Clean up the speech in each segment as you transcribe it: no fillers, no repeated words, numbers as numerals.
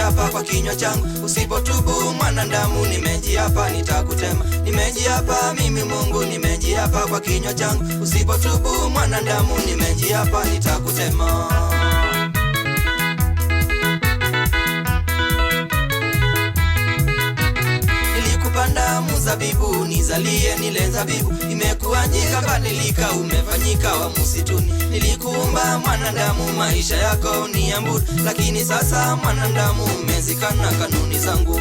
nimejiapa kwa kinywa changu, usipotubu mwanadamu, nimejiapa nitakutema. Nimejiapa mimi Mungu, nimejiapa kwa kinywa changu, usipotubu mwanadamu, nimejiapa nitakutema. Nilikupanda mzabibu, nizalie nile zabibu, imekuanyika badilika, umefanyika wa msituni. Nilikuumba mwanadamu, maisha yako ni ambudu, lakini sasa mwanadamu umezikana kanuni zangu.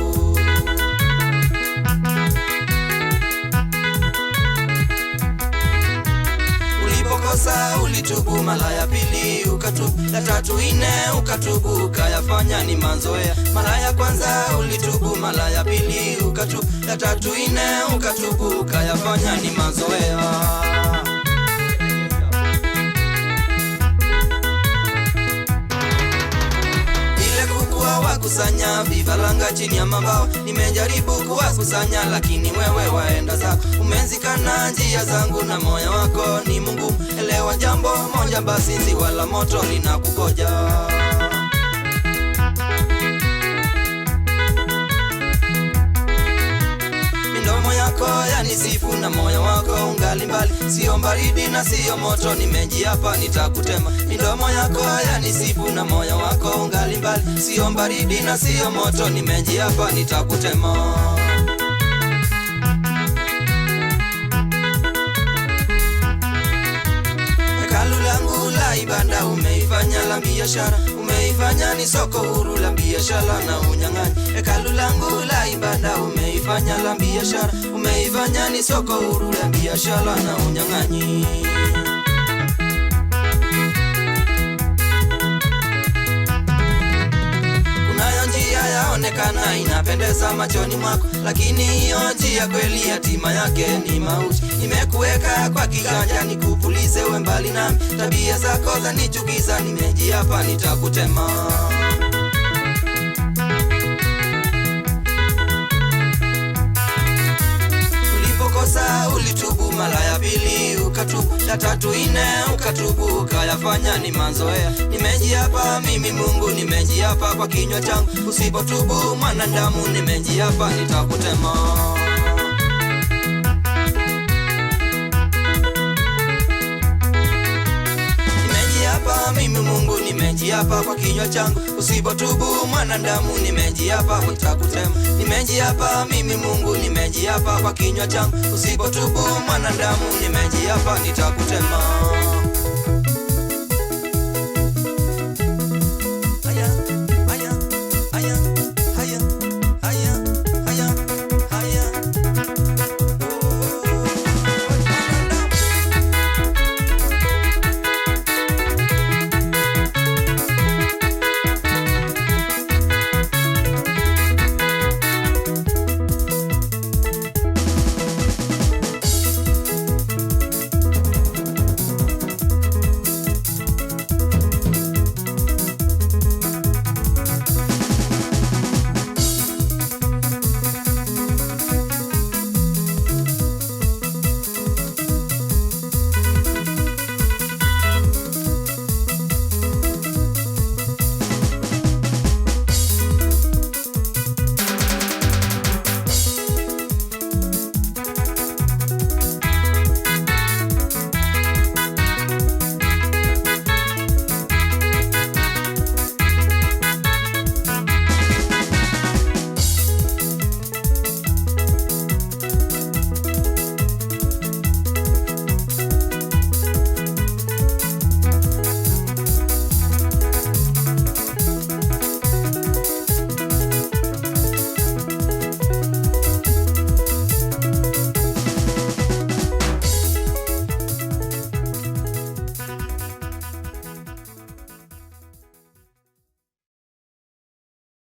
Ulipokosa ulitubu, mara ya pili ukatubu, ya tatu ine ukatubu, ukayafanya ni mazoea. Mara ya kwanza ulitubu, mara ya pili ukatubu, ya tatu ine ukatubu, ukayafanya ni mazoea. Wakusanya vifaranga chini ya mabao, nimejaribu kuwakusanya lakini wewe waenda zako. Umezikana njia zangu na moyo wako ni Mungu. Elewa jambo moja basi, ziwa la moto linakugoja. Midomo yako yanisifu na moyo wako ungali mbali, sio baridi na sio moto, nimejiapa nitakutema. Midomo yako yanisifu na moyo wako ungali mbali, sio baridi na sio moto, nimejiapa nitakutema. Hekalu langu la ibada umeifanya la biashara, umeifanya ni soko huru la biashara na unyang'anyi. Hekalu langu la ibada umeifanya la biashara, umeifanya ni soko huru la biashara na unyang'anyi. Kunayo njia yaonekana inapendeza machoni mwako, lakini hiyo njia kweli hatima yake ni mauti. Nimekuweka kwa kiganja nikupulize we mbali nami, tabia zako zanichukiza, nimejiapa nitakutema. Ulipokosa ulitubu, mara ya pili ukatubu, ya tatu ine ukatubu, ukayafanya ni mazoea. Nimejiapa mimi Mungu, nimejiapa kwa kinywa changu, usipotubu mwanadamu, nimejiapa nitakutema. Mimi Mungu, nimejiapa kwa kinywa changu, usipotubu mwanadamu, nimejiapa nitakutema. Nimejiapa mimi Mungu, nimejiapa kwa kinywa changu, usipotubu mwanadamu, nimejiapa nitakutema.